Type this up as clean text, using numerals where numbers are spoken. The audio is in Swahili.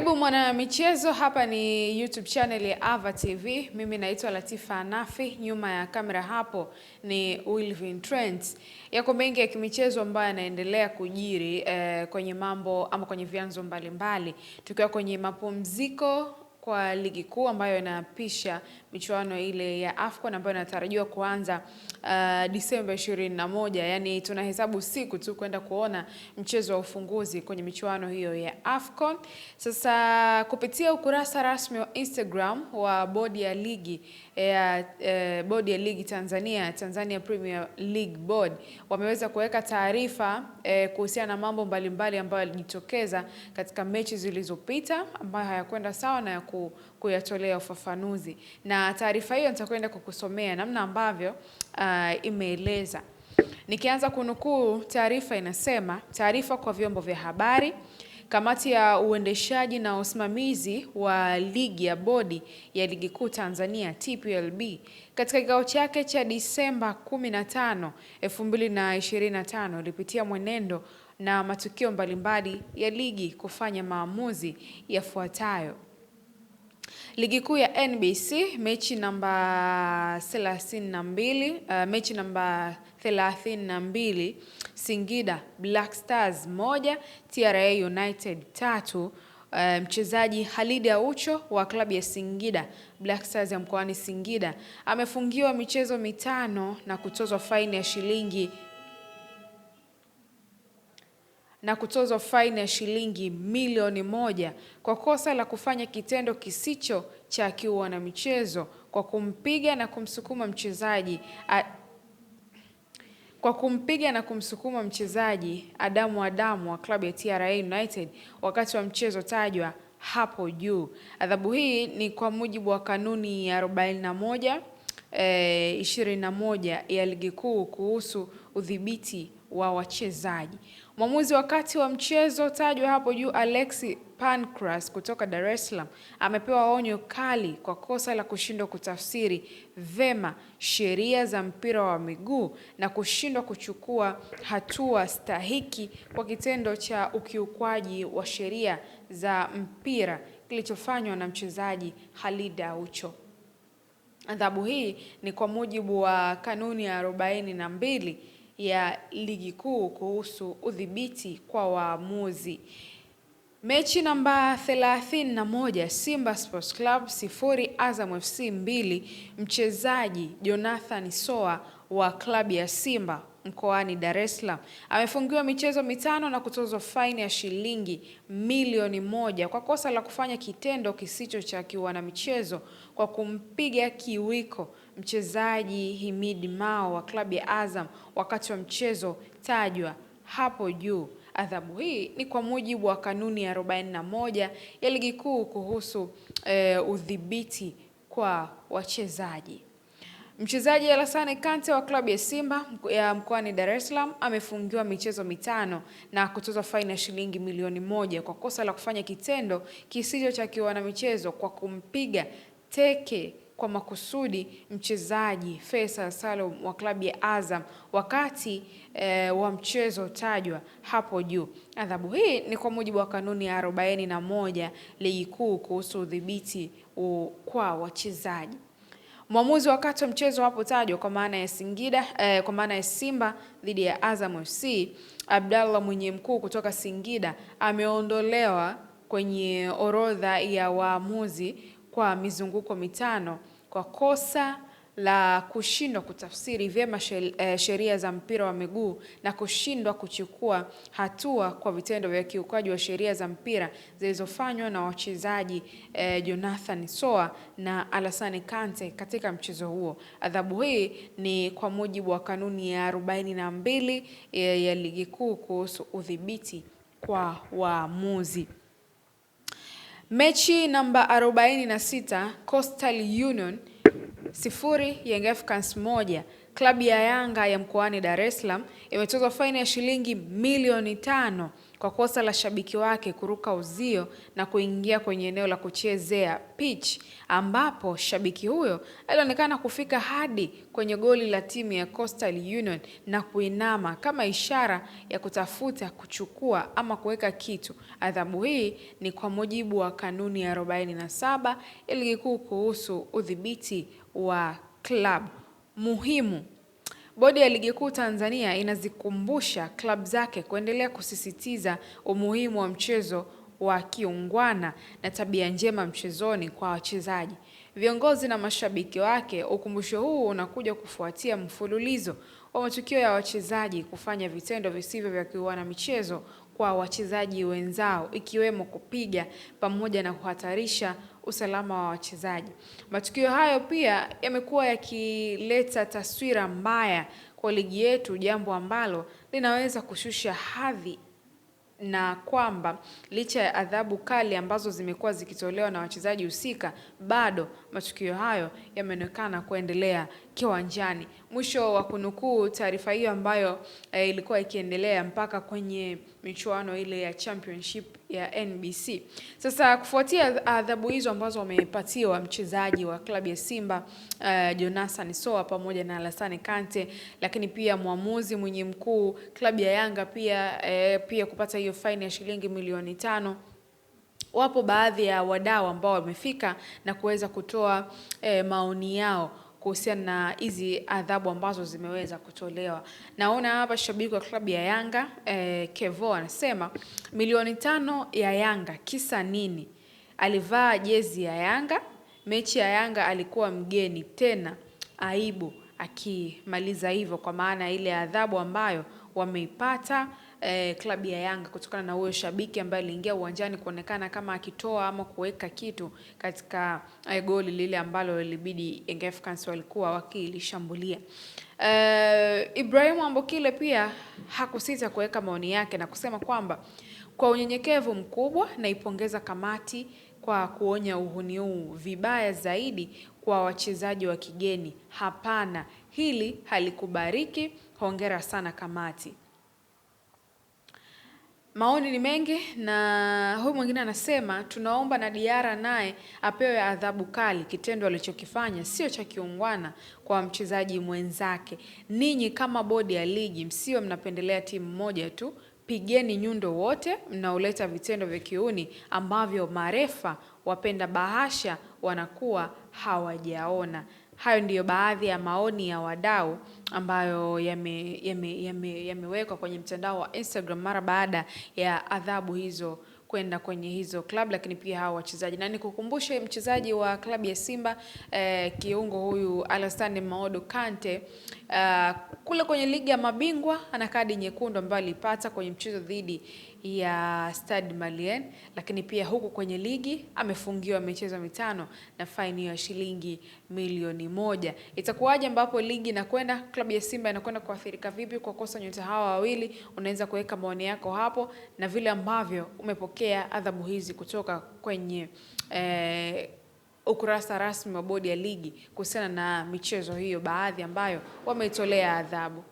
Karibu mwana michezo, hapa ni YouTube channel ya Ava TV. Mimi naitwa Latifa Anafi, nyuma ya kamera hapo ni Wilvin Trent. Yako mengi ya kimichezo ambayo yanaendelea kujiri kwenye mambo ama kwenye vyanzo mbalimbali. Tukiwa kwenye mapumziko kwa ligi kuu ambayo inapisha michuano ile ya AFCON ambayo inatarajiwa kuanza Disemba 21. Yani tunahesabu siku tu kwenda kuona mchezo wa ufunguzi kwenye michuano hiyo ya AFCON. Sasa kupitia ukurasa rasmi wa Instagram wa bodi ya ligi Tanzania Premier League Board, wameweza kuweka taarifa kuhusiana na mambo mbalimbali ambayo yalijitokeza katika mechi zilizopita ambayo hayakwenda sawa na kuyatolea ufafanuzi. Na taarifa hiyo nitakwenda kukusomea namna ambavyo imeeleza. Nikianza kunukuu, taarifa inasema: taarifa kwa vyombo vya habari. Kamati ya uendeshaji na usimamizi wa ligi ya bodi ya ligi kuu Tanzania TPLB katika kikao chake cha Disemba 15, 2025 ilipitia mwenendo na matukio mbalimbali ya ligi kufanya maamuzi yafuatayo. Ligi kuu ya NBC mechi namba 32, Singida Black Stars 1, TRA United 3. Mchezaji Khalid Aucho wa klabu ya Singida Black Stars ya mkoani Singida amefungiwa michezo 5 na kutozwa faini ya shilingi milioni 1 kwa kosa la kufanya kitendo kisicho cha kiwanamichezo kwa kumpiga na kumsukuma mchezaji Adamu wa klabu ya TRA United wakati wa mchezo tajwa hapo juu. Adhabu hii ni kwa mujibu wa kanuni ya 41/21 ya ligi kuu kuhusu udhibiti wa wachezaji. Mwamuzi wakati wa mchezo tajwa hapo juu Alexi Pancras kutoka Dar es Salaam amepewa onyo kali kwa kosa la kushindwa kutafsiri vema sheria za mpira wa miguu na kushindwa kuchukua hatua stahiki kwa kitendo cha ukiukwaji wa sheria za mpira kilichofanywa na mchezaji Khalid Aucho. Adhabu hii ni kwa mujibu wa kanuni ya 42 ya ligi kuu kuhusu udhibiti kwa waamuzi. Mechi namba 31, Simba Sports Club 0 Azam FC 2, mchezaji Jonathan Soa wa klabu ya Simba mkoani Dar es Salaam amefungiwa michezo 5 na kutozwa faini ya shilingi milioni 1 kwa kosa la kufanya kitendo kisicho cha kiwanamichezo kwa kumpiga kiwiko mchezaji Himid Mao wa klabu ya Azam wakati wa mchezo tajwa hapo juu. Adhabu hii ni kwa mujibu wa kanuni ya 41 ya ligi kuu kuhusu udhibiti kwa wachezaji. Mchezaji Alassane Kante wa klabu ya Simba ya mkoani Dar es Salaam amefungiwa michezo 5 na kutozwa faini ya shilingi milioni 1 kwa kosa la kufanya kitendo kisicho cha kiwanamichezo kwa kumpiga teke kwa makusudi mchezaji Faisal Salum wa klabu ya Azam wakati wa mchezo tajwa hapo juu. Adhabu hii ni kwa mujibu wa kanuni ya 41 ligi kuu kuhusu udhibiti kwa wachezaji. Mwamuzi wakati wa mchezo hapo tajwa kwa maana ya Simba dhidi ya Azam FC, Abdallah Mwenye Mkuu kutoka Singida ameondolewa kwenye orodha ya waamuzi kwa mizunguko 5 kwa kosa la kushindwa kutafsiri vyema sheria za mpira wa miguu na kushindwa kuchukua hatua kwa vitendo vya kiukaji wa sheria za mpira zilizofanywa na wachezaji Jonathan Soa na Alassane Kante katika mchezo huo. Adhabu hii ni kwa mujibu wa kanuni ya 42 ya ligi kuu kuhusu udhibiti kwa waamuzi. Mechi namba 46, Coastal Union 0 Young Africans 1, klabu ya Yanga ya mkoani Dar es Salaam imetozwa faini ya shilingi milioni 5 kwa kosa la shabiki wake kuruka uzio na kuingia kwenye eneo la kuchezea pitch, ambapo shabiki huyo alionekana kufika hadi kwenye goli la timu ya Coastal Union na kuinama kama ishara ya kutafuta kuchukua ama kuweka kitu. Adhabu hii ni kwa mujibu wa kanuni ya 47 ya ligi kuu kuhusu udhibiti wa klabu. Muhimu, bodi ya ligi kuu Tanzania inazikumbusha klabu zake kuendelea kusisitiza umuhimu wa mchezo wa kiungwana na tabia njema mchezoni kwa wachezaji, viongozi na mashabiki wake. Ukumbusho huu unakuja kufuatia mfululizo wa matukio ya wachezaji kufanya vitendo visivyo vya kiungwana michezo kwa wachezaji wenzao, ikiwemo kupiga pamoja na kuhatarisha usalama wa wachezaji. Matukio hayo pia yamekuwa yakileta taswira mbaya kwa ligi yetu, jambo ambalo linaweza kushusha hadhi, na kwamba licha ya adhabu kali ambazo zimekuwa zikitolewa na wachezaji husika, bado matukio hayo yameonekana kuendelea kiwanjani. Mwisho wa kunukuu taarifa hiyo ambayo ilikuwa ikiendelea mpaka kwenye michuano ile ya championship ya NBC. Sasa kufuatia adhabu hizo ambazo wamepatiwa mchezaji wa klabu ya Simba Jonathan Soa pamoja na Alassane Kante, lakini pia mwamuzi mwenye mkuu klabu ya Yanga pia kupata hiyo faini ya shilingi milioni 5. Wapo baadhi ya wadau ambao wamefika na kuweza kutoa maoni yao kuhusiana na hizi adhabu ambazo zimeweza kutolewa. Naona hapa shabiki wa klabu ya Yanga Kevo anasema milioni 5 ya Yanga kisa nini? Alivaa jezi ya Yanga, mechi ya Yanga alikuwa mgeni, tena aibu. Akimaliza hivyo kwa maana ile adhabu ambayo wameipata klabu ya Yanga kutokana na huyo shabiki ambaye aliingia uwanjani kuonekana kama akitoa ama kuweka kitu katika goli lile ambalo ilibidi Young Africans walikuwa wakilishambulia. Ibrahim Ambokile pia hakusita kuweka maoni yake na kusema kwamba kwa unyenyekevu mkubwa naipongeza kamati kwa kuonya uhuni huu, vibaya zaidi kwa wachezaji wa kigeni. Hapana, hili halikubariki. Hongera sana kamati. Maoni ni mengi, na huyu mwingine anasema tunaomba na Diara naye apewe adhabu kali. Kitendo alichokifanya sio cha kiungwana kwa mchezaji mwenzake. Ninyi kama bodi ya ligi msio mnapendelea timu moja tu. Pigeni nyundo wote mnaoleta vitendo vya kiuni ambavyo marefa wapenda bahasha wanakuwa hawajaona. Hayo ndiyo baadhi ya maoni ya wadau ambayo yamewekwa kwenye mtandao wa Instagram mara baada ya adhabu hizo kwenda kwenye hizo club, lakini pia hao wachezaji. Na nikukumbushe mchezaji wa klabu ya Simba kiungo huyu Alassane Maodo Kante kule kwenye ligi ya mabingwa ana kadi nyekundu ambayo alipata kwenye mchezo dhidi ya Stade Malien, lakini pia huku kwenye ligi amefungiwa michezo 5 na faini ya shilingi milioni 1. Itakuwaje ambapo ligi inakwenda, klabu ya Simba inakwenda kuathirika vipi kwa kosa nyota hawa wawili? Unaweza kuweka maoni yako hapo na vile ambavyo umepokea adhabu hizi kutoka kwenye ukurasa rasmi wa bodi ya ligi kuhusiana na michezo hiyo baadhi ambayo wameitolea adhabu.